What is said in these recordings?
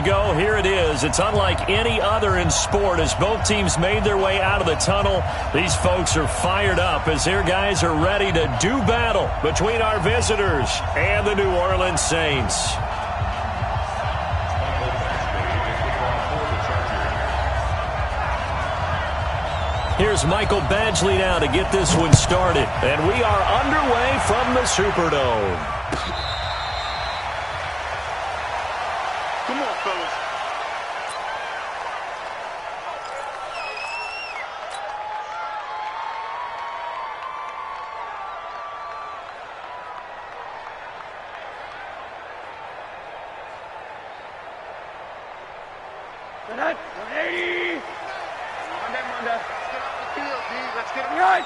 Go, here it is. It's unlike any other in sport as both teams made their way out of the tunnel. These folks are fired up as their guys are ready to do battle between our visitors and the New Orleans Saints. Here's Michael Badgley now to get this one started. And we are underway from the Superdome. Come on, fellas. Good night. 180. Monday. Let's get it right.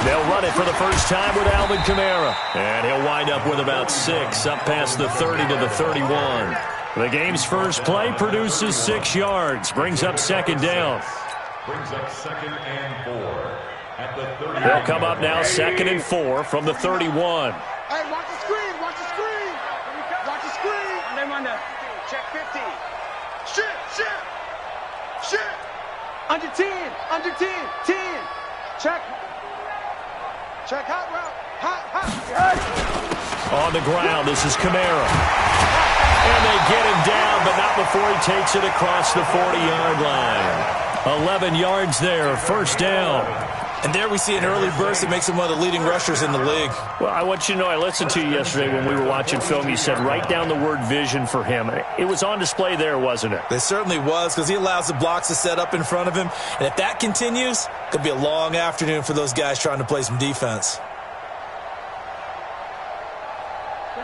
They'll run it for the first time with Alvin Kamara. And he'll wind up with about 6, up past the 30 to the 31. The game's first play produces 6 yards, brings up second down. Brings up 2nd and 4 at the 30. They'll come up now 2nd and 4 from the 31. Hey, watch the screen. Watch the screen. Watch the screen. Monday. Check 50. Shit. Under 10. 10. Check hot route. Hot. On the ground, this is Kamara. And they get him down, but not before he takes it across the 40-yard line. 11 yards there, first down. And there we see an early burst that makes him one of the leading rushers in the league. Well, I want you to know, I listened to you yesterday when we were watching film. You said write down the word vision for him. It was on display there, wasn't it? It certainly was, because he allows the blocks to set up in front of him. And if that continues, it could be a long afternoon for those guys trying to play some defense.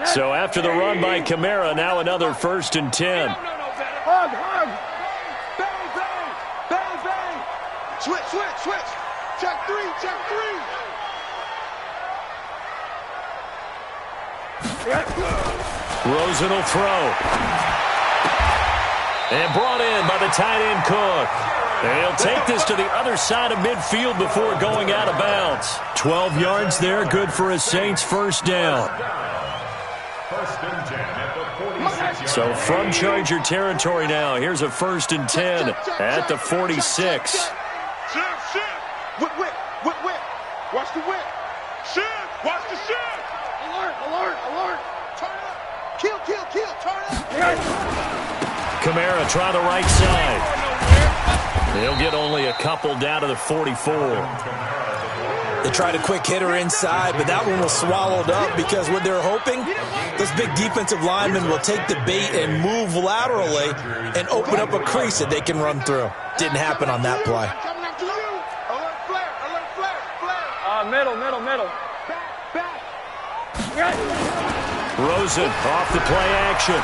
So after the run by Kamara, now another 1st and 10. Hug. Bang. Switch. Check 3. Rosen will throw. And brought in by the tight end Cook. And he'll take this to the other side of midfield before going out of bounds. 12 yards there, good for a Saints first down. 1st and 10 at the 46. So from Charger territory now, here's a 1st and 10 at the 46. Shift. Whip. Watch the whip. Shift. Watch the shift. Alert. Turn up. Kill. Turn up. Kamara try the right side. He'll get only a couple down to the 44. They tried a quick hitter inside, but that one was swallowed up because what they're hoping, those big defensive linemen will take the bait and move laterally and open up a crease that they can run through. Didn't happen on that play. Middle. Back. Rosen off the play action.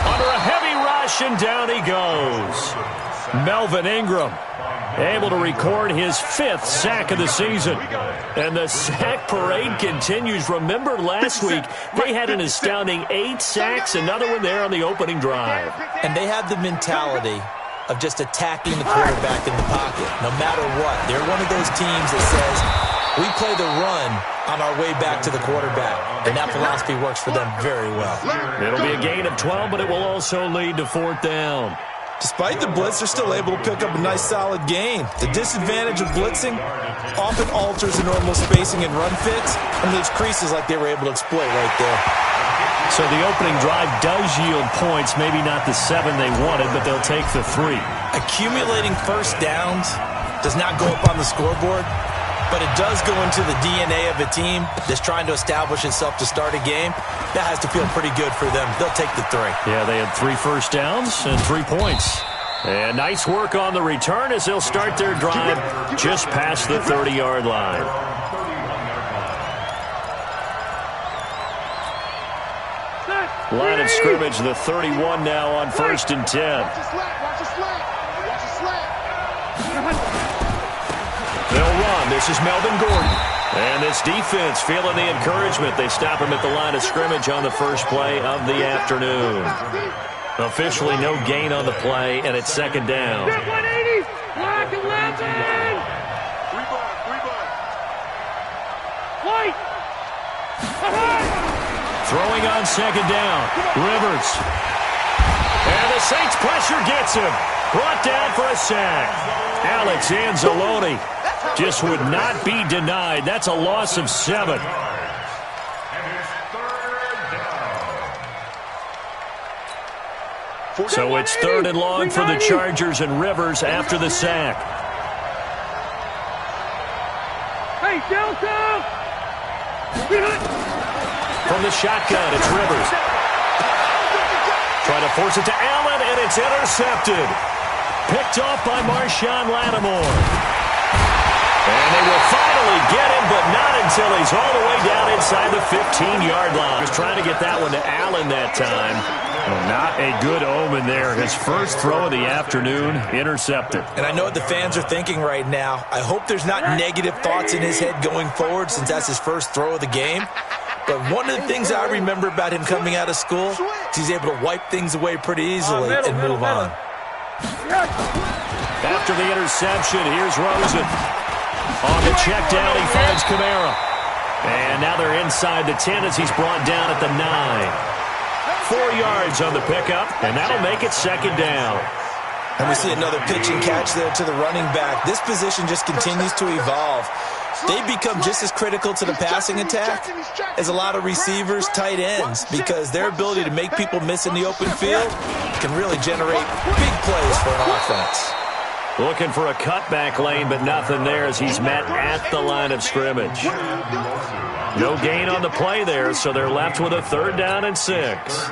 Under a heavy rush, and down he goes. Melvin Ingram able to record his 5th sack of the season. And the sack parade continues. Remember last week, they had an astounding 8 sacks, another one there on the opening drive. And they have the mentality of just attacking the quarterback in the pocket, no matter what. They're one of those teams that says, we play the run on our way back to the quarterback. And that philosophy works for them very well. It'll be a gain of 12, but it will also lead to 4th down. Despite the blitz, they're still able to pick up a nice solid gain. The disadvantage of blitzing often alters the normal spacing and run fits and leaves creases like they were able to exploit right there. So the opening drive does yield points, maybe not the 7 they wanted, but they'll take the 3. Accumulating first downs does not go up on the scoreboard, but it does go into the DNA of a team that's trying to establish itself to start a game. That has to feel pretty good for them. They'll take the 3. Yeah, they had 3 first downs and 3 points. And nice work on the return as they'll start their drive just past the 30-yard line. Line of scrimmage, the 31 now on 1st and 10. They'll run. This is Melvin Gordon. And this defense feeling the encouragement. They stop him at the line of scrimmage on the first play of the afternoon. Officially no gain on the play, and it's 2nd down. 180, black 11. White. Throwing on second down. Rivers. And the Saints pressure gets him. Brought down for a sack. Alex Anzalone just would not be denied. That's a loss of 7. So it's 3rd and long for the Chargers, and Rivers after the sack. Hey, Delta! From the shotgun, it's Rivers. Trying to force it to Allen, and it's intercepted. Picked off by Marshawn Lattimore. And they will finally get him, but not until he's all the way down inside the 15-yard line. Just trying to get that one to Allen that time. Well, not a good omen there. His first throw of the afternoon, intercepted. And I know what the fans are thinking right now. I hope there's not negative thoughts in his head going forward since that's his first throw of the game. But one of the things I remember about him coming out of school is he's able to wipe things away pretty easily and move on. After the interception, here's Rosen. On the check down, he finds Kamara. And now they're inside the 10 as he's brought down at the 9. 4 yards on the pickup, and that'll make it second down. And we see another pitch and catch there to the running back. This position just continues to evolve. They become just as critical to the passing attack as a lot of receivers, tight ends, because their ability to make people miss in the open field can really generate big plays for an offense. Looking for a cutback lane, but nothing there as he's met at the line of scrimmage. No gain on the play there, so they're left with a 3rd down and 6.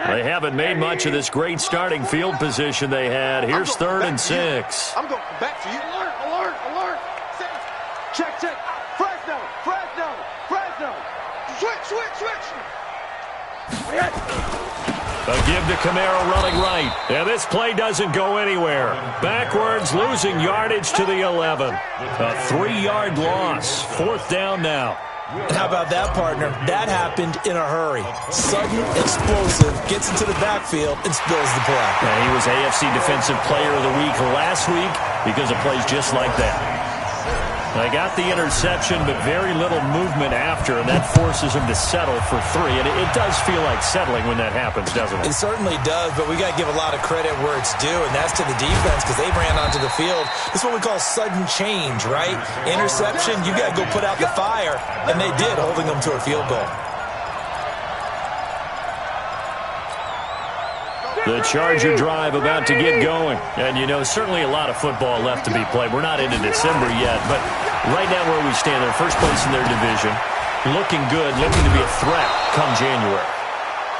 They haven't made much of this great starting field position they had. Here's 3rd and 6. I'm going back to you. Alert, alert, alert. Check, check. Fresno, Fresno, Fresno. Switch. A give to Kamara running right. And this play doesn't go anywhere. Backwards, losing yardage to the 11. A 3-yard loss. 4th down now. And how about that, partner? That happened in a hurry. Sudden, explosive, gets into the backfield and spills the play. And he was AFC Defensive Player of the Week last week because of plays just like that. They got the interception, but very little movement after, and that forces him to settle for 3. And it does feel like settling when that happens, doesn't it? It certainly does, but we got to give a lot of credit where it's due, and that's to the defense because they ran onto the field. This is what we call sudden change, right? Interception, you got to go put out the fire, and they did, holding them to a field goal. The Charger drive about to get going. And, you know, certainly a lot of football left to be played. We're not into December yet, but right now where we stand, they're first place in their division. Looking good, looking to be a threat come January.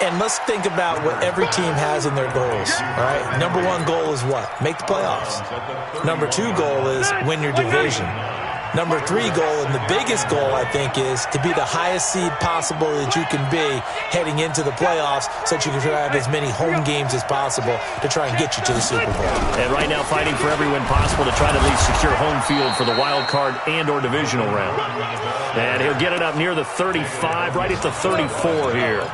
And let's think about what every team has in their goals, all right? Number 1 goal is what? Make the playoffs. Number 2 goal is win your division. Number 3 goal, and the biggest goal, I think, is to be the highest seed possible that you can be heading into the playoffs so that you can have as many home games as possible to try and get you to the Super Bowl. And right now fighting for every win possible to try to at least secure home field for the wild card and or divisional round. And he'll get it up near the 35, right at the 34 here.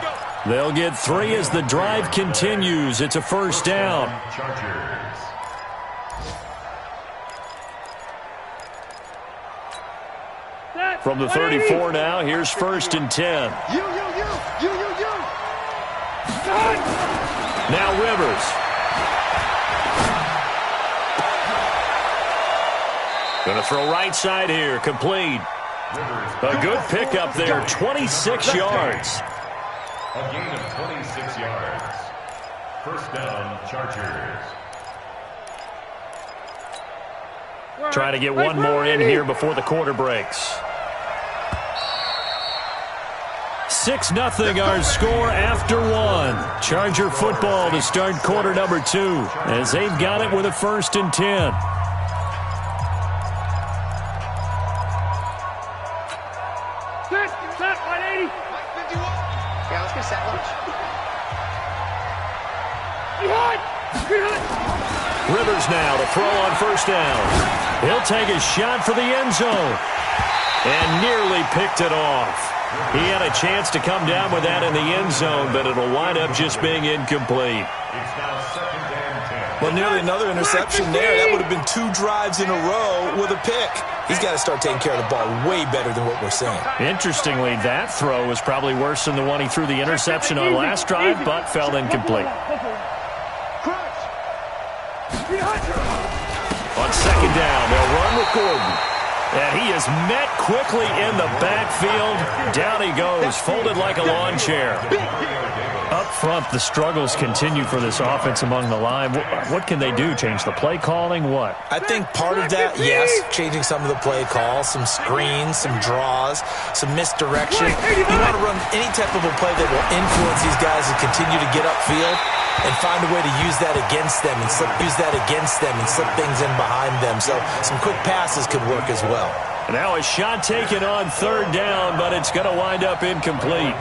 They'll get 3 as the drive continues. It's a 1st down. From the 34 now, here's 1st and 10. You. Now Rivers. Going to throw right side here, complete. A good pickup there, 26 yards. A gain of 26 yards. 1st down, Chargers. Try to get one more in here before the quarter breaks. 6-0 our score after 1. Charger football to start quarter number 2 as they've got it with a 1st and 10. Set, 180. 51. Yeah, let's get set lunch. Rivers now to throw on 1st down. He'll take a shot for the end zone. And nearly picked it off. He had a chance to come down with that in the end zone, but it'll wind up just being incomplete. It's now 2nd and Well, nearly another interception there. That would have been 2 drives in a row with a pick. He's got to start taking care of the ball way better than what we're seeing. Interestingly, that throw was probably worse than the one he threw the interception on last drive, but fell incomplete. On second down, they'll run with Gordon. And he is met quickly in the backfield. Down he goes, folded like a lawn chair. Up front, the struggles continue for this offense among the line. What can they do? Change the play calling? What? I think part of that, yes, changing some of the play calls, some screens, some draws, some misdirection. You want to run any type of a play that will influence these guys and continue to get upfield and find a way to use that against them and slip things in behind them. So some quick passes could work as well. Now a shot taken on third down, but it's going to wind up incomplete.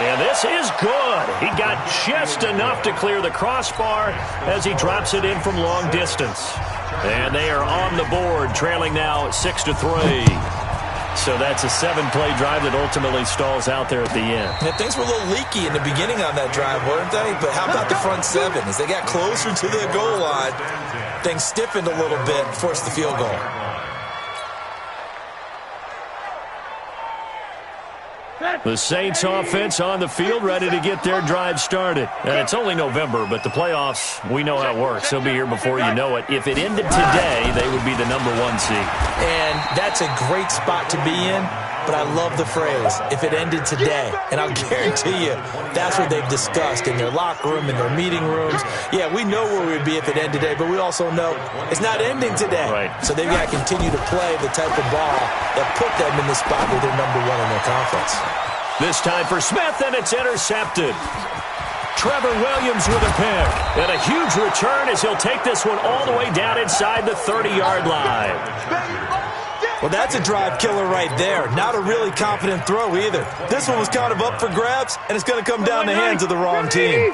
And this is good. He got just enough to clear the crossbar as he drops it in from long distance. And they are on the board, trailing now 6-3. So that's a 7-play drive that ultimately stalls out there at the end. Yeah, things were a little leaky in the beginning on that drive, weren't they? But how about the front 7? As they got closer to the goal line, things stiffened a little bit, forced the field goal. The Saints offense on the field, ready to get their drive started. And it's only November, but the playoffs, we know how it works. They'll be here before you know it. If it ended today, they would be the #1 seed. And that's a great spot to be in, but I love the phrase, if it ended today. And I'll guarantee you, that's what they've discussed in their locker room, in their meeting rooms. Yeah, we know where we'd be if it ended today, but we also know it's not ending today. Right. So they've got to continue to play the type of ball that put them in the spot where they're #1 in their conference. This time for Smith, and it's intercepted. Trevor Williams with a pick. And a huge return as he'll take this one all the way down inside the 30-yard line. Well, that's a drive killer right there. Not a really confident throw either. This one was kind of up for grabs, and it's going to come down the hands of the wrong team.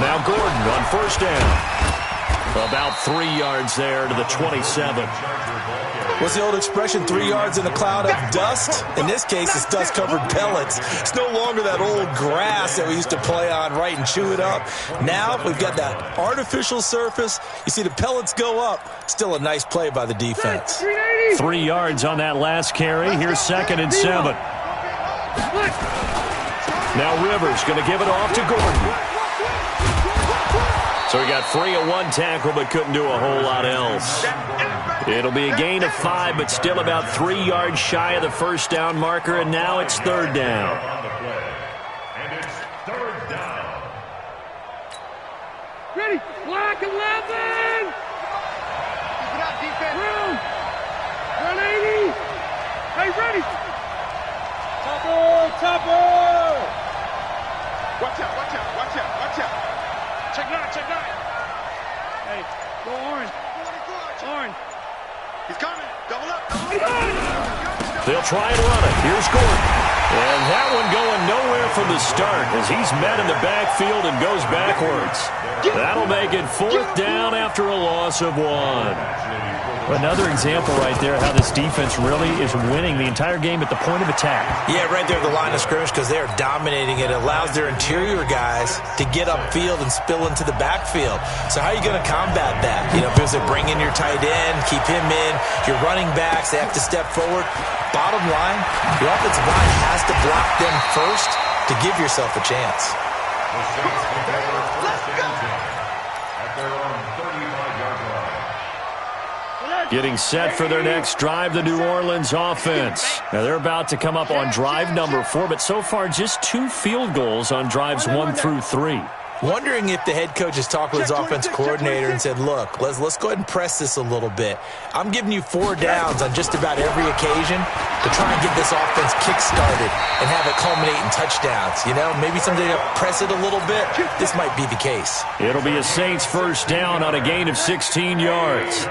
Now Gordon on first down. About 3 yards there to the 27. What's the old expression, 3 yards in a cloud of dust? In this case, it's dust-covered pellets. It's no longer that old grass that we used to play on, right, and chew it up. Now we've got that artificial surface. You see the pellets go up. Still a nice play by the defense. 3 yards on that last carry. Here's 2nd and 7. Now Rivers going to give it off to Gordon. So he got free of 1 tackle, but couldn't do a whole lot else. It'll be a gain of 5, but still about 3 yards shy of the first down marker, and now it's 3rd down. And it's 3rd down. Ready, black 11. Room. 180. Hey, ready. Topper. Watch out. Check nine. Hey, go orange. He's coming. Double up. They'll try and run it. Here's Gordon. And that one going nowhere from the start as he's met in the backfield and goes backwards. That'll make it 4th down after a loss of 1. Another example right there how this defense really is winning the entire game at the point of attack. Yeah, right there at the line of scrimmage because they're dominating it. It allows their interior guys to get upfield and spill into the backfield. So how are you going to combat that? You know, because they bring in your tight end, keep him in, your running backs, they have to step forward. Bottom line, your offensive line has to block them first to give yourself a chance. Getting set for their next drive, the New Orleans offense. Now they're about to come up on drive number 4, but so far just 2 field goals on drives 1 through 3. Wondering if the head coach has talked with his offense coordinator and said, look, let's go ahead and press this a little bit. I'm giving you 4 downs on just about every occasion to try and get this offense kick-started and have it culminate in touchdowns. You know, maybe someday to press it a little bit. This might be the case. It'll be a Saints first down on a gain of 16 yards.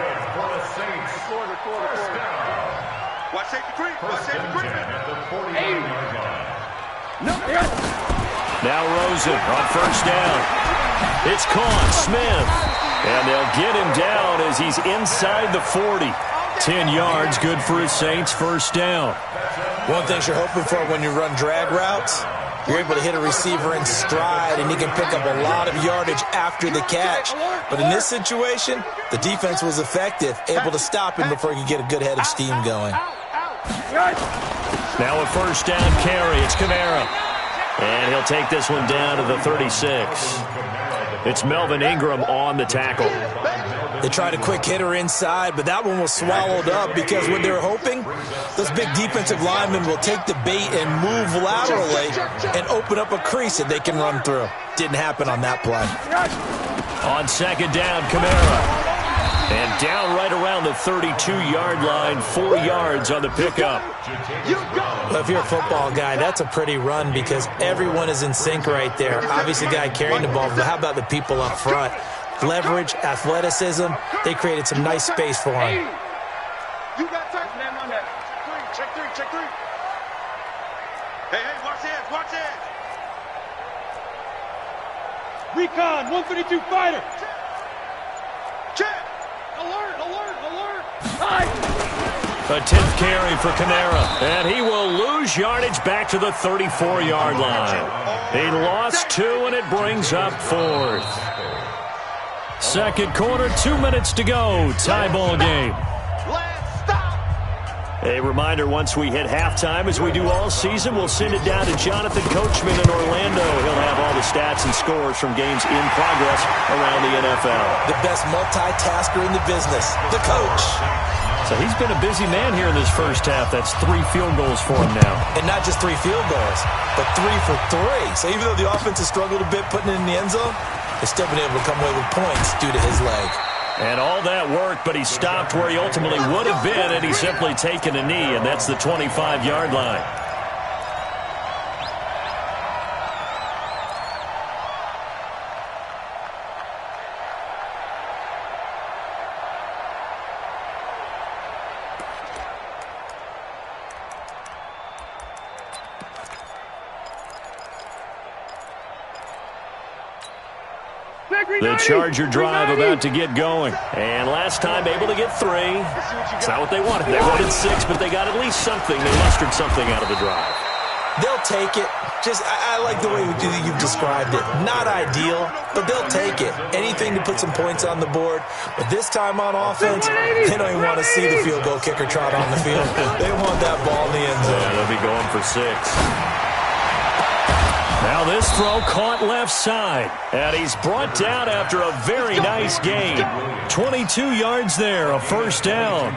Now Rosen on first down. It's caught. Smith. And they'll get him down as he's inside the 40. 10 yards, good for his Saints, first down. One thing you're hoping for when you run drag routes, you're able to hit a receiver in stride, and he can pick up a lot of yardage after the catch. But in this situation, the defense was effective, able to stop him before he could get a good head of steam going. Now a first down carry. It's Kamara. And he'll take this one down to the 36. It's Melvin Ingram on the tackle. They tried a quick hitter inside, but that one was swallowed up because what they were hoping, those big defensive linemen will take the bait and move laterally and open up a crease that they can run through. Didn't happen on that play. On second down, Kamara. And down right around the 32-yard line, 4 yards on the pickup. Well, if you're a football guy, that's a pretty run because everyone is in sync right there. Obviously, the guy carrying the ball, but how about the people up front? Leverage, athleticism, they created some nice space for him. You got time. On that. Check three. Hey, watch this, watch this. Recon, 132 fighter. Check. Alert. A 10th carry for Kamara, and he will lose yardage back to the 34-yard line. He lost 2, and it brings up 4th. Second quarter, 2 minutes to go. Tie ball game. A reminder, once we hit halftime, as we do all season, we'll send it down to Jonathan Coachman in Orlando. He'll have all the stats and scores from games in progress around the NFL. The best multitasker in the business, the coach. So he's been a busy man here in this first half. That's 3 field goals for him now. And not just 3 field goals, but 3 for 3. So even though the offense has struggled a bit putting it in the end zone, they've still been able to come away with points due to his leg. And all that work, but he stopped where he ultimately would have been, and he's simply taken a knee, and that's the 25-yard line. The Charger drive about to get going. And last time able to get 3. It's not what they wanted. They wanted 6, but they got at least something. They mustered something out of the drive. They'll take it. I like the way you've described it. Not ideal, but they'll take it. Anything to put some points on the board. But this time on offense, they don't even want to see the field goal kicker trot on the field. They want that ball in the end zone. Yeah, they'll be going for 6. Now this throw caught left side, and he's brought down after a very nice gain. 22 yards there, a first down.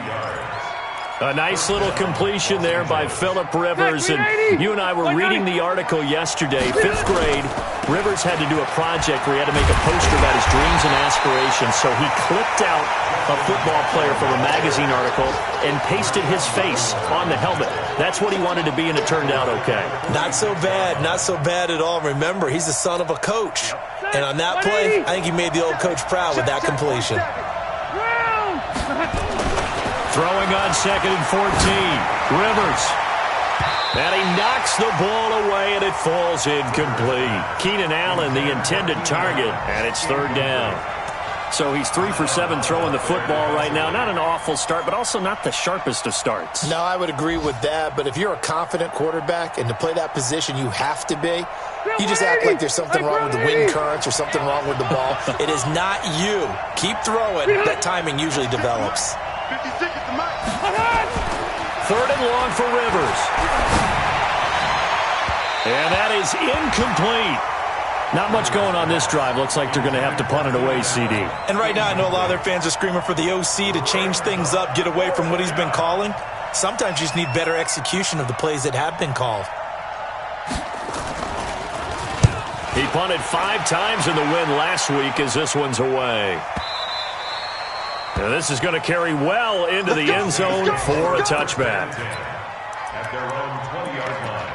A nice little completion there by Phillip Rivers. And you and I were reading the article yesterday, 5th grade. Rivers had to do a project where he had to make a poster about his dreams and aspirations. So he clipped out a football player from a magazine article and pasted his face on the helmet. That's what he wanted to be, and it turned out okay. Not so bad at all. Remember, he's the son of a coach. And on that play, I think he made the old coach proud with that completion. Throwing on 2nd and 14. Rivers. And he knocks the ball away, and it falls incomplete. Keenan Allen, the intended target, and it's 3rd down. So he's 3 for 7 throwing the football right now. Not an awful start, but also not the sharpest of starts. No, I would agree with that. But if you're a confident quarterback and to play that position you have to be, you just act like there's something wrong with the wind currents or something wrong with the ball. It is not you. Keep throwing. That timing usually develops. 3rd and long for Rivers. And that is incomplete. Not much going on this drive. Looks like they're going to have to punt it away, CD. And right now I know a lot of their fans are screaming for the OC to change things up, get away from what he's been calling. Sometimes you just need better execution of the plays that have been called. He punted 5 times in the win last week as this one's away. Now this is going to carry well into the end zone for a touchback. At their own 20-yard line.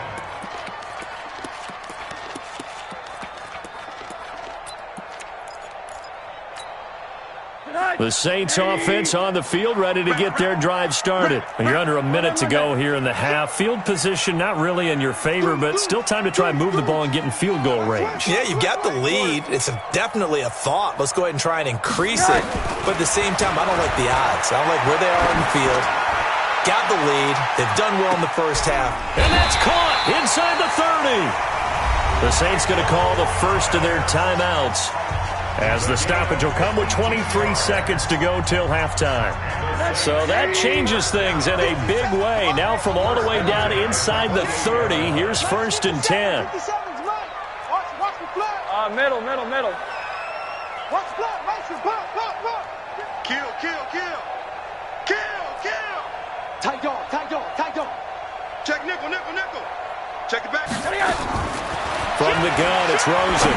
The Saints offense on the field, ready to get their drive started. You're under a minute to go here in the half. Field position not really in your favor, but still time to try and move the ball and get in field goal range. Yeah, you've got the lead. It's definitely a thought. Let's go ahead and try and increase it. But at the same time, I don't like the odds. I don't like where they are on the field. Got the lead. They've done well in the first half. And that's caught inside the 30. The Saints going to call the first of their timeouts, as the stoppage will come with 23 seconds to go till halftime. So that changes things in a big way. Now from all the way down inside the 30, here's 1st and 10. Watch the flood. Middle. Watch the flood. Mason, block. Kill. Tight dog. Check nickel. Check it back. From the gun, it's Rosen.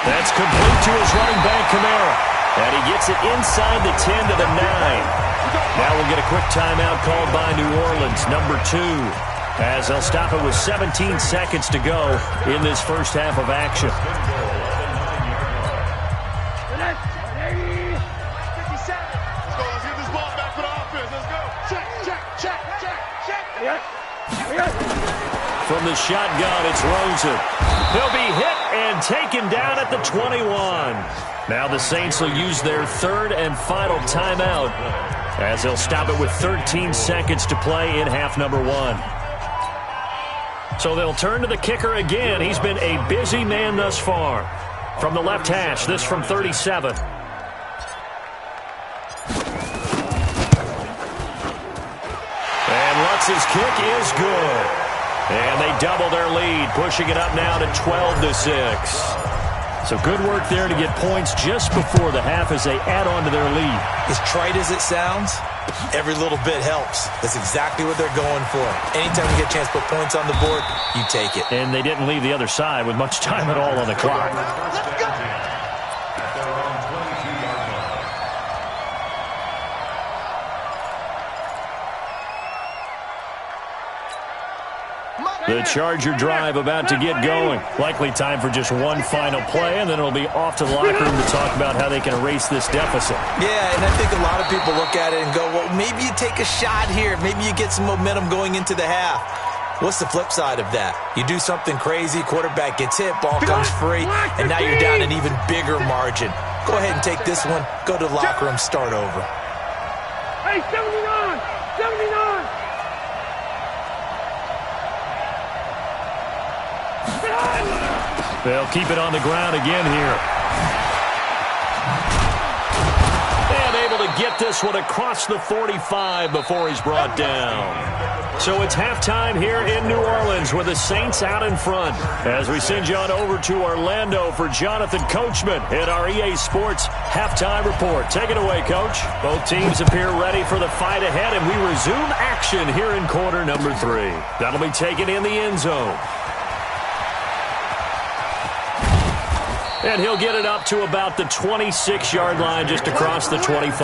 That's complete to his running back, Kamara. And he gets it inside the 10 to the 9. Now we'll get a quick timeout called by New Orleans, number 2, as they'll stop it with 17 seconds to go in this first half of action. 57. Let's get this ball back for the offense. Let's go. Check. From the shotgun, it's Rosen. He'll be hit and taken down at the 21. Now the Saints will use their third and final timeout, as they'll stop it with 13 seconds to play in half number 1. So they'll turn to the kicker again. He's been a busy man thus far. From the left hash, this from 37. And Lutz's kick is good. And they double their lead, pushing it up now to 12-6. So good work there to get points just before the half as they add on to their lead. As trite as it sounds, every little bit helps. That's exactly what they're going for. Anytime you get a chance to put points on the board, you take it. And they didn't leave the other side with much time at all on the clock. The Charger drive about to get going. Likely time for just one final play, and then it'll be off to the locker room to talk about how they can erase this deficit. Yeah, and I think a lot of people look at it and go, well, maybe you take a shot here. Maybe you get some momentum going into the half. What's the flip side of that? You do something crazy, quarterback gets hit, ball comes free, and now you're down an even bigger margin. Go ahead and take this one, go to the locker room, start over. Hey, 79! They'll keep it on the ground again here. And able to get this one across the 45 before he's brought down. So it's halftime here in New Orleans with the Saints out in front. As we send you on over to Orlando for Jonathan Coachman in our EA Sports halftime report. Take it away, Coach. Both teams appear ready for the fight ahead, and we resume action here in quarter number 3. That'll be taken in the end zone. And he'll get it up to about the 26-yard line, just across the 25.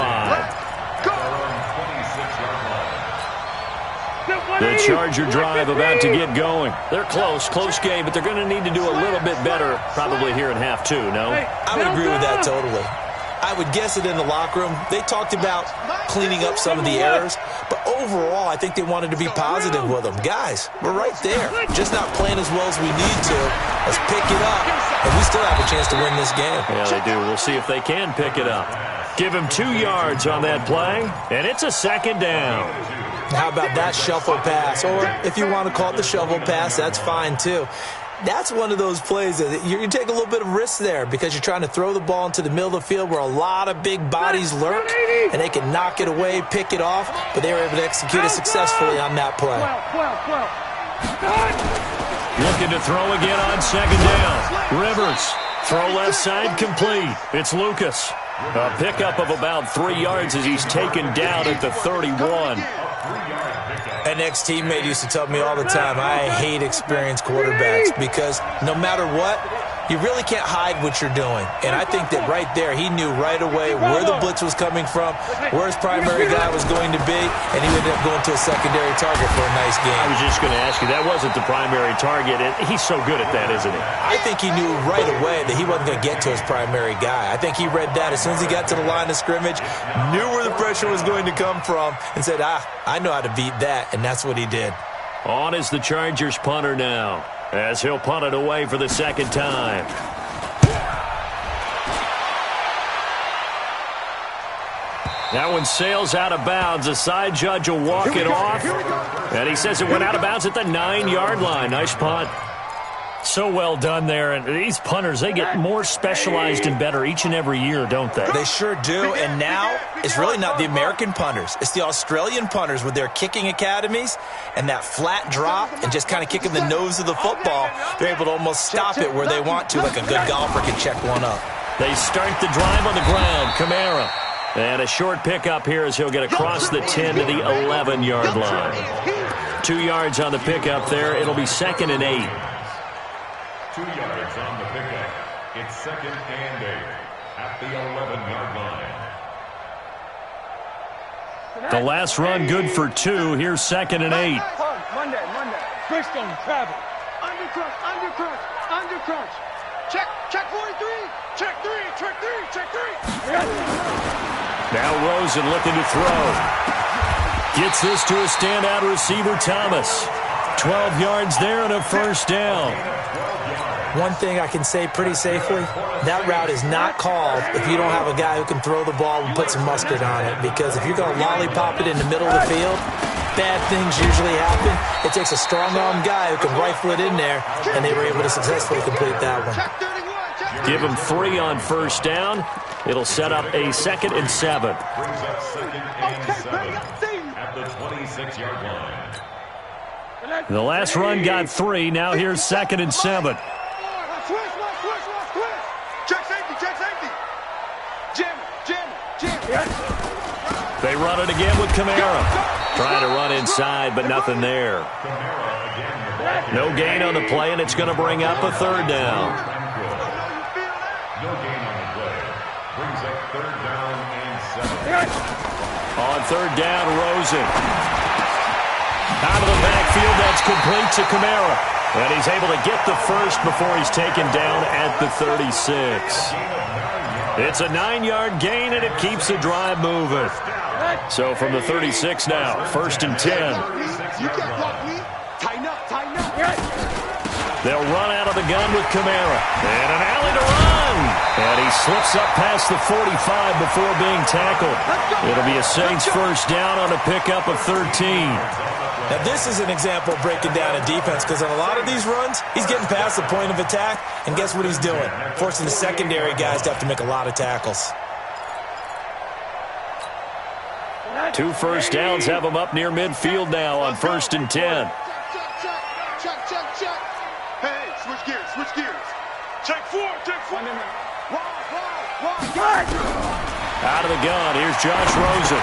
The Charger drive about to get going. They're close game, but they're going to need to do a little bit better probably here in half 2, no? I would agree with that totally. I would guess it in the locker room. They talked about cleaning up some of the errors, but overall, I think they wanted to be positive with them. Guys, we're right there. Just not playing as well as we need to. Let's pick it up, and we still have a chance to win this game. Yeah, they do. We'll see if they can pick it up. Give him 2 yards on that play, and it's a second down. How about that shuffle pass? Or if you want to call it the shovel pass, that's fine too. That's one of those plays that you take a little bit of risk there because you're trying to throw the ball into the middle of the field where a lot of big bodies lurk, and they can knock it away, pick it off, but they were able to execute it successfully on that play. Looking to throw again on second down. Rivers, throw left side complete. It's Lucas. A pickup of about 3 yards as he's taken down at the 31. An ex-teammate used to tell me all the time, I hate experienced quarterbacks because no matter what, you really can't hide what you're doing. And I think that right there, he knew right away where the blitz was coming from, where his primary guy was going to be, and he ended up going to a secondary target for a nice game. I was just going to ask you, that wasn't the primary target. He's so good at that, isn't he? I think he knew right away that he wasn't going to get to his primary guy. I think he read that as soon as he got to the line of scrimmage, knew where the pressure was going to come from, and said, I know how to beat that, and that's what he did. On is the Chargers punter now, as he'll punt it away for the second time. That one sails out of bounds. The side judge will walk it off. And he says it went out of bounds at the 9-yard line. Nice punt. So well done there. And these punters, they get more specialized and better each and every year, don't they? They sure do. And now it's really not the American punters. It's the Australian punters with their kicking academies and that flat drop and just kind of kicking the nose of the football. They're able to almost stop it where they want to, like a good golfer can check one up. They start the drive on the ground. Kamara. And a short pickup here as he'll get across the 10 to the 11-yard line. 2 yards on the pickup there. It'll be 2nd and 8. 2 yards on the pickup. It's 2nd and 8 at the 11-yard line. The last run good for 2. Here's 2nd and 8. Monday. Bridgestone, travel. Under crunch. Check 43. Check 3. Now Rosen looking to throw. Gets this to a standout receiver, Thomas. 12 yards there and a first down. One thing I can say pretty safely, that route is not called if you don't have a guy who can throw the ball and put some mustard on it. Because if you're going to lollipop it in the middle of the field, bad things usually happen. It takes a strong-arm guy who can rifle it in there, and they were able to successfully complete that one. Give him 3 on first down. It'll set up a 2nd and 7. Brings up 2nd and 7 at the 26-yard line. The last run got 3. Now here's 2nd and 7. Check safety. Jam. They run it again with Kamara. Trying to run inside, but nothing there. No gain on the play, and it's going to bring up a 3rd down. No gain on the play. Brings up 3rd down and 7. On 3rd down, Rosen. Out of the backfield, that's complete to Kamara. And he's able to get the first before he's taken down at the 36. It's a 9-yard gain, and it keeps the drive moving. So from the 36 now, 1st and 10. You can't block me. Tighten up. They'll run out of the gun with Kamara. And an alley to run. And he slips up past the 45 before being tackled. It'll be a Saints first down on a pickup of 13. Now, this is an example of breaking down a defense because on a lot of these runs, he's getting past the point of attack, and guess what he's doing? Forcing the secondary guys to have to make a lot of tackles. 2 first downs have him up near midfield now on 1st and 10. Check. Hey, switch gears. Check 4. Wide. Out of the gun, here's Josh Rosen.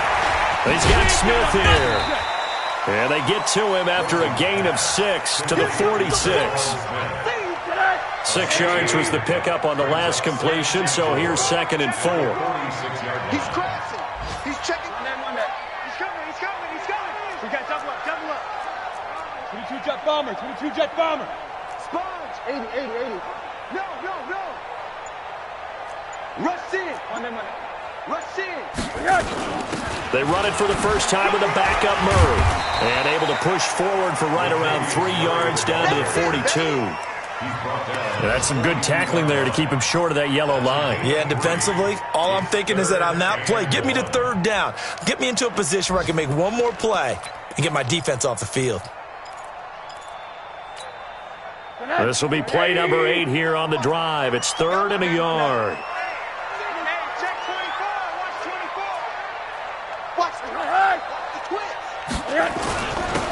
He's got Smith here. And they get to him after a gain of 6 to the 46. 6 yards was the pickup on the last completion, so here's 2nd and 4. He's crossing. He's checking. He's coming. We got double up. 22 jet bomber. Sponge. 80. No. Rush in. They run it for the first time with a backup Murray. And able to push forward for right around 3 yards down to the 42. That's some good tackling there to keep him short of that yellow line. Yeah, and defensively, all I'm thinking is that on that play, get me to 3rd down. Get me into a position where I can make one more play and get my defense off the field. This will be play number 8 here on the drive. It's 3rd and a yard.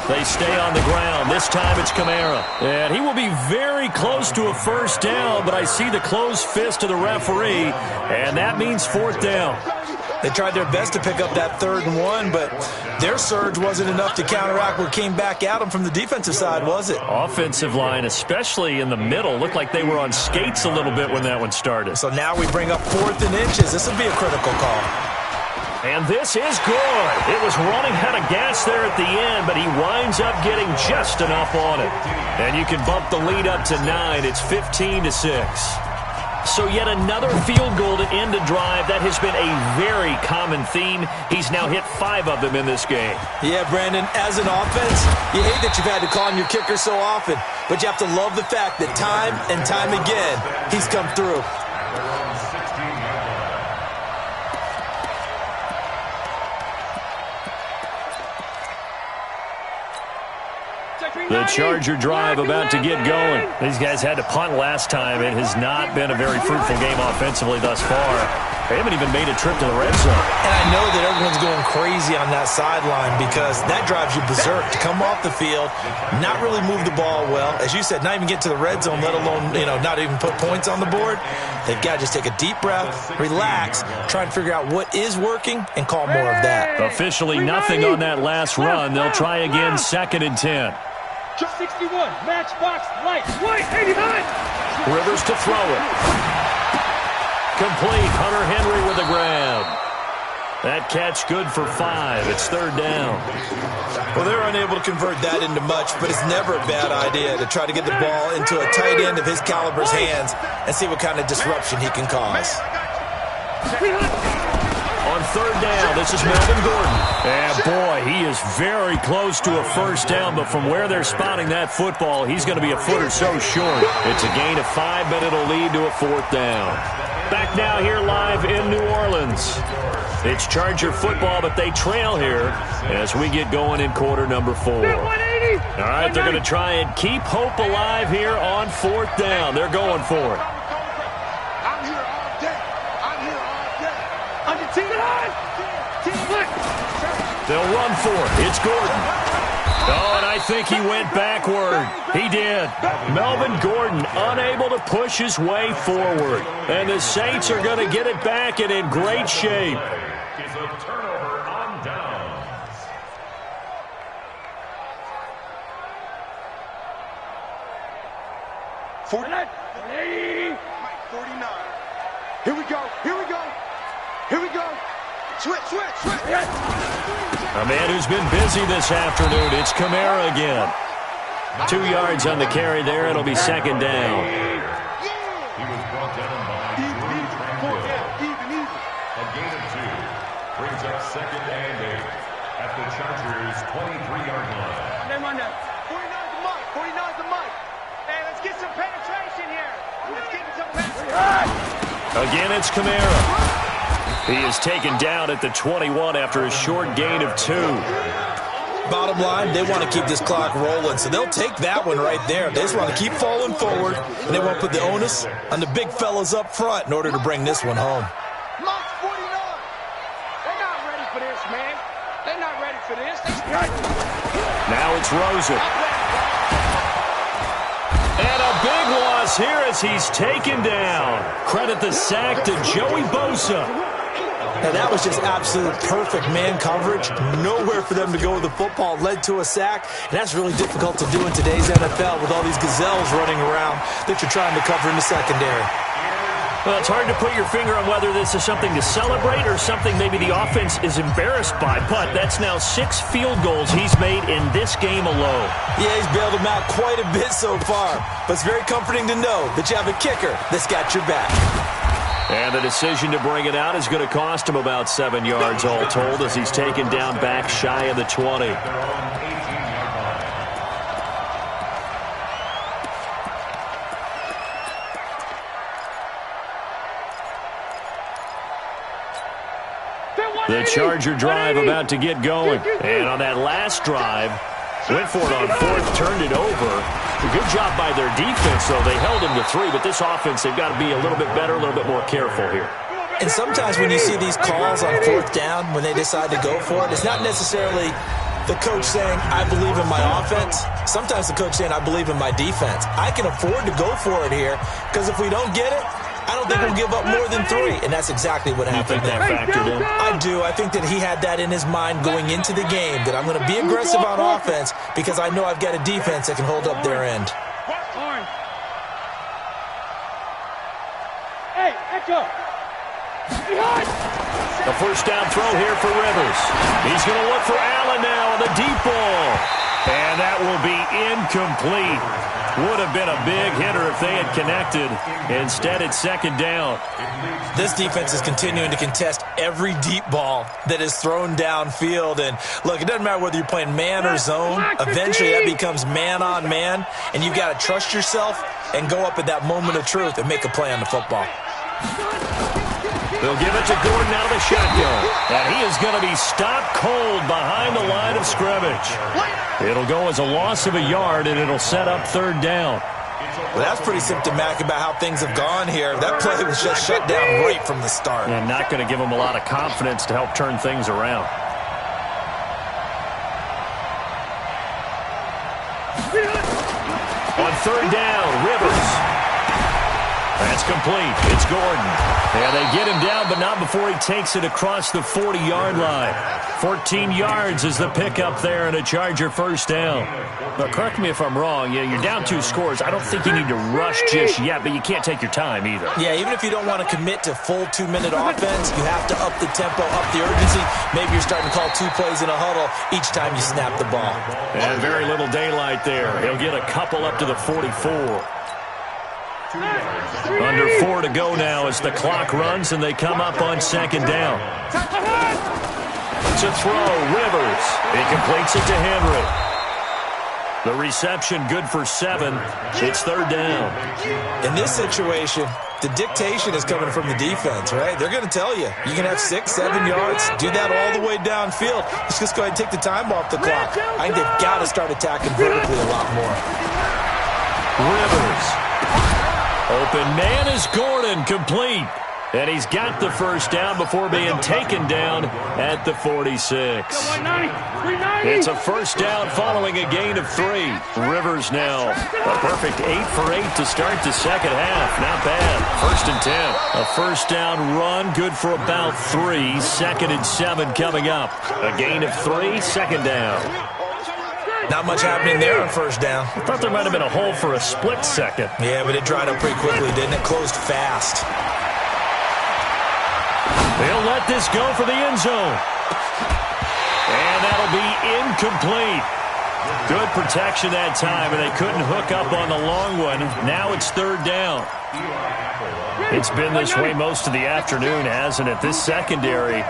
They stay on the ground. This time it's Kamara. And he will be very close to a first down, but I see the closed fist of the referee, and that means 4th down. They tried their best to pick up that 3rd and 1, but their surge wasn't enough to counteract what came back at them from the defensive side, was it? Offensive line, especially in the middle, looked like they were on skates a little bit when that one started. So now we bring up 4th and inches. This will be a critical call. And this is good. It was running out of gas there at the end, but he winds up getting just enough on it. And you can bump the lead up to 9. It's 15-6. So yet another field goal to end a drive. That has been a very common theme. He's now hit 5 of them in this game. Yeah, Brandon, as an offense, you hate that you've had to call on your kicker so often, but you have to love the fact that time and time again, he's come through. The Charger drive about to get going. These guys had to punt last time. It has not been a very fruitful game offensively thus far. They haven't even made a trip to the red zone. And I know that everyone's going crazy on that sideline because that drives you berserk to come off the field, not really move the ball well. As you said, not even get to the red zone, let alone, not even put points on the board. They've got to just take a deep breath, relax, try and figure out what is working, and call more of that. Officially nothing on that last run. They'll try again, 2nd and 10. 61, matchbox, light, white, 89. Rivers to throw it. Complete. Hunter Henry with a grab. That catch good for 5. It's 3rd down. Well, they're unable to convert that into much, but it's never a bad idea to try to get the ball into a tight end of his caliber's hands and see what kind of disruption he can cause. On 3rd down, this is Melvin Gordon. And boy, he is very close to a 1st down, but from where they're spotting that football, he's going to be a foot or so short. It's a gain of 5, but it'll lead to a 4th down. Back now here live in New Orleans. It's Charger football, but they trail here as we get going in quarter number 4. All right, they're going to try and keep hope alive here on 4th down. They're going for it. I'm here all day. I'm here all day. On your team. They'll run for it. It's Gordon. Oh, and I think he went backward. He did. Melvin Gordon unable to push his way forward. And the Saints are going to get it back and in great shape. Is a turnover on downs. Mike 49. Here we go. Here we go. Here we go. Switch. A man who's been busy this afternoon. It's Kamara again. 2 yards on the carry there. It'll be 2nd down. He was brought down by Drew Tranquil. A gain of 2 brings up 2nd and 8 at the Chargers' 23-yard line. 49's the mic. Hey, let's get some penetration here. Let's get some penetration. Again, it's Kamara. He is taken down at the 21 after a short gain of 2. Bottom line, they want to keep this clock rolling, so they'll take that one right there. They just want to keep falling forward, and they want to put the onus on the big fellas up front in order to bring this one home. Mike's 49. They're not ready for this, man. They're not ready for this. Now it's Rosen. And a big loss here as he's taken down. Credit the sack to Joey Bosa. And that was just absolute perfect man coverage. Nowhere for them to go with the football. Led to a sack. And that's really difficult to do in today's NFL with all these gazelles running around that you're trying to cover in the secondary. Well, it's hard to put your finger on whether this is something to celebrate or something maybe the offense is embarrassed by. But that's now 6 field goals he's made in this game alone. Yeah, he's bailed them out quite a bit so far. But it's very comforting to know that you have a kicker that's got your back. And the decision to bring it out is going to cost him about 7 yards all told as he's taken down back shy of the 20. The Charger drive about to get going. And on that last drive, went for it on 4th, turned it over. A good job by their defense, though. They held him to 3, but this offense, they've got to be a little bit better, a little bit more careful here. And sometimes when you see these calls on 4th down, when they decide to go for it, it's not necessarily the coach saying, I believe in my offense. Sometimes the coach saying, I believe in my defense. I can afford to go for it here because if we don't get it, I don't think we'll give up more than 3, and that's exactly what happened there. Factored in? I do. I think that he had that in his mind going into the game, that I'm going to be aggressive on offense because I know I've got a defense that can hold up their end. Hey, echo. A first down throw here for Rivers. He's going to look for Allen now on the deep ball. And that will be incomplete. Would have been a big hitter if they had connected. Instead, it's second down. This defense is continuing to contest every deep ball that is thrown downfield. And, look, it doesn't matter whether you're playing man or zone. Eventually, that becomes man on man. And you've got to trust yourself and go up at that moment of truth and make a play on the football. They'll give it to Gordon out of the shotgun. And he is going to be stopped cold behind the line of scrimmage. It'll go as a loss of a yard, and it'll set up third down. Well, that's pretty symptomatic about how things have gone here. That play was just shut down right from the start. And not going to give them a lot of confidence to help turn things around. On third down, Rivers. That's complete. It's Gordon. And they get him down, but not before he takes it across the 40-yard line. 14 yards is the pickup there and a Charger first down. But correct me if I'm wrong. You're down 2 scores. I don't think you need to rush just yet, but you can't take your time either. Yeah, even if you don't want to commit to full 2-minute offense, you have to up the tempo, up the urgency. Maybe you're starting to call 2 plays in a huddle each time you snap the ball. And very little daylight there. He'll get a couple up to the 44. Under 4 to go now as the clock runs and they come up on second down. To throw, Rivers. He completes it to Henry. The reception good for 7. It's third down. In this situation, the dictation is coming from the defense, right? They're going to tell you, you can have 6, 7 yards, do that all the way downfield. Let's just go ahead and take the time off the clock. I think they've got to start attacking vertically a lot more. Rivers. Open man is Gordon, complete. And he's got the first down before being taken down at the 46. It's a first down following a gain of 3. Rivers now a perfect 8 for 8 to start the second half. Not bad. First and 10. A first down run, good for about 3. Second and 7 coming up. A gain of 3, second down. Not much happening there on first down. I thought there might have been a hole for a split second. Yeah, but it dried up pretty quickly, didn't it? Closed fast. They'll let this go for the end zone. And that'll be incomplete. Good protection that time, and they couldn't hook up on the long one. Now it's third down. It's been this way most of the afternoon, hasn't it? This secondary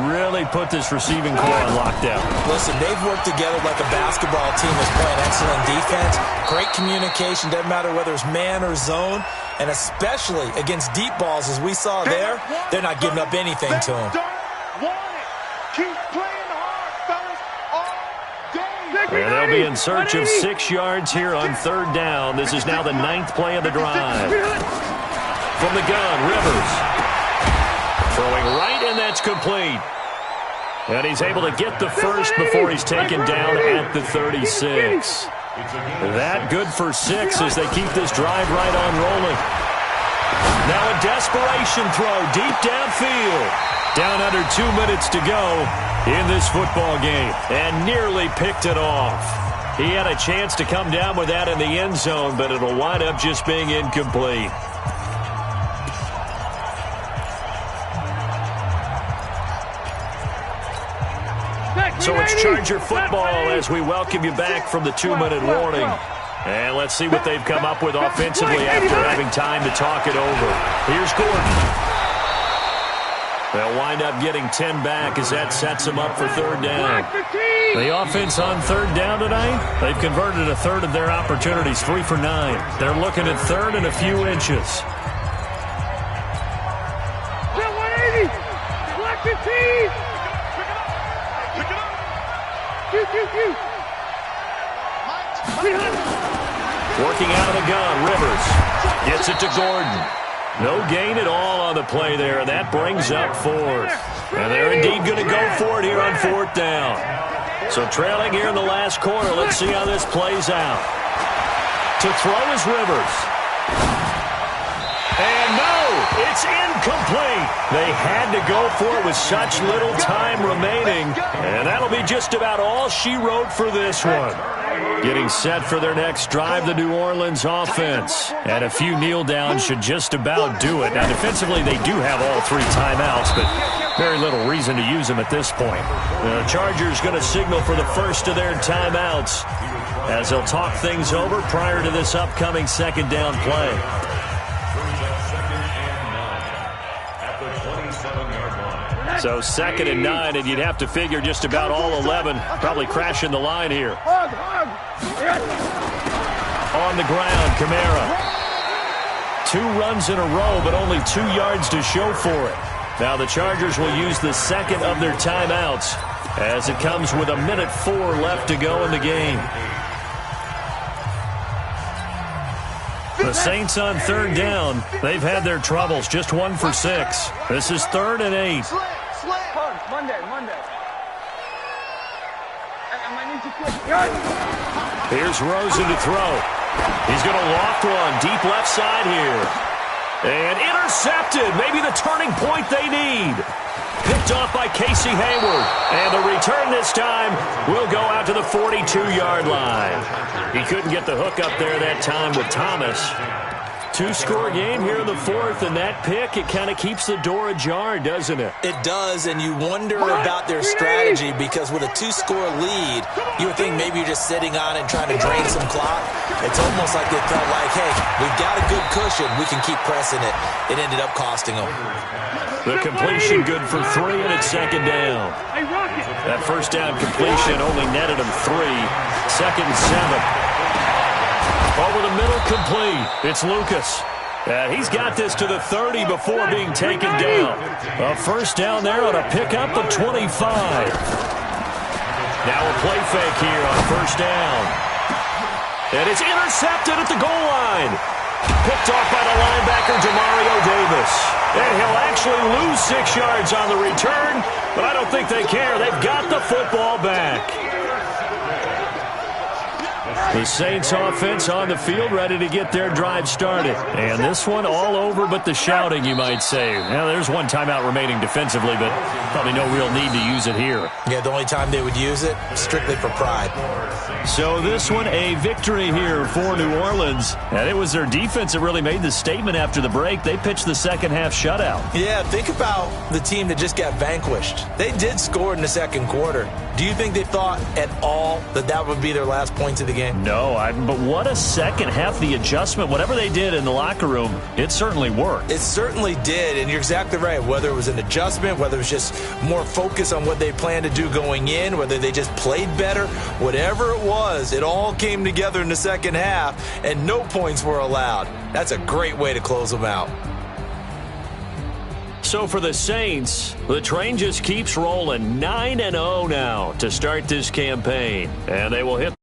really put this receiving core on lockdown. Listen, they've worked together like a basketball team that's playing excellent defense. Great communication, doesn't matter whether it's man or zone. And especially against deep balls, as we saw there, they're not giving up anything to them. Keep playing hard, fellas, all day. And they'll be in search of 6 yards here on third down. This is now the 9th play of the drive. From the gun, Rivers. Throwing right, and that's complete. And he's able to get the first before he's taken down at the 36. That good for 6 as they keep this drive right on rolling. Now a desperation throw deep downfield. Down under 2 minutes to go in this football game. And nearly picked it off. He had a chance to come down with that in the end zone, but it'll wind up just being incomplete. So it's Charger football as we welcome you back from the 2-minute warning. And let's see what they've come up with offensively after having time to talk it over. Here's Gordon. They'll wind up getting 10 back as that sets them up for third down. The offense on third down tonight, they've converted a third of their opportunities, 3 for 9. They're looking at third and a few inches. 180. Black 15. Working out of the gun, Rivers gets it to Gordon. No gain at all on the play there. That brings up 4th. And they're indeed going to go for it here on 4th down. So trailing here in the last quarter. Let's see how this plays out. To throw is Rivers. And no, it's incomplete. They had to go for it with such little time remaining. And that'll be just about all she wrote for this one. Getting set for their next drive, the New Orleans offense. And a few kneel downs should just about do it. Now, defensively, they do have all 3 timeouts, but very little reason to use them at this point. The Chargers going to signal for the first of their timeouts as they'll talk things over prior to this upcoming second down play. So 2nd and 9, and you'd have to figure just about all 11 probably crashing the line here. On the ground, Kamara. 2 runs in a row, but only 2 yards to show for it. Now the Chargers will use the second of their timeouts as it comes with 1:04 left to go in the game. The Saints on 3rd down. They've had their troubles, just 1 for 6. This is 3rd and 8. Monday. I might need to quit. Here's Rosen to throw. He's going to loft one deep left side here. And intercepted. Maybe the turning point they need. Picked off by Casey Hayward. And the return this time will go out to the 42-yard line. He couldn't get the hook up there that time with Thomas. 2-score game here in the 4th, and that pick, it kind of keeps the door ajar, doesn't it? It does, and you wonder about their strategy because with a 2-score lead, you would think maybe you're just sitting on it and trying to drain some clock. It's almost like they felt like, hey, we've got a good cushion. We can keep pressing it. It ended up costing them. The completion good for 3, and it's 2nd down. That first down completion only netted him 3. 2nd and 7. Over the middle, complete. It's Lucas. And he's got this to the 30 before being taken down. A first down there on a pickup of 25. Now a play fake here on 1st down. And it's intercepted at the goal line. Picked off by the linebacker, Demario Davis. And he'll actually lose 6 yards on the return, but I don't think they care. They've got the football back. The Saints offense on the field ready to get their drive started. And this one all over but the shouting, you might say. Now, there's 1 timeout remaining defensively, but probably no real need to use it here. Yeah, the only time they would use it, strictly for pride. So this one, a victory here for New Orleans. And it was their defense that really made the statement after the break. They pitched the second half shutout. Yeah, think about the team that just got vanquished. They did score in the 2nd quarter. Do you think they thought at all that that would be their last points of the game? No, but what a second half. The adjustment, whatever they did in the locker room, it certainly worked. It certainly did, and you're exactly right. Whether it was an adjustment, whether it was just more focus on what they planned to do going in, whether they just played better, whatever it was, it all came together in the second half, and no points were allowed. That's a great way to close them out. So for the Saints, the train just keeps rolling 9-0 now to start this campaign. And they will hit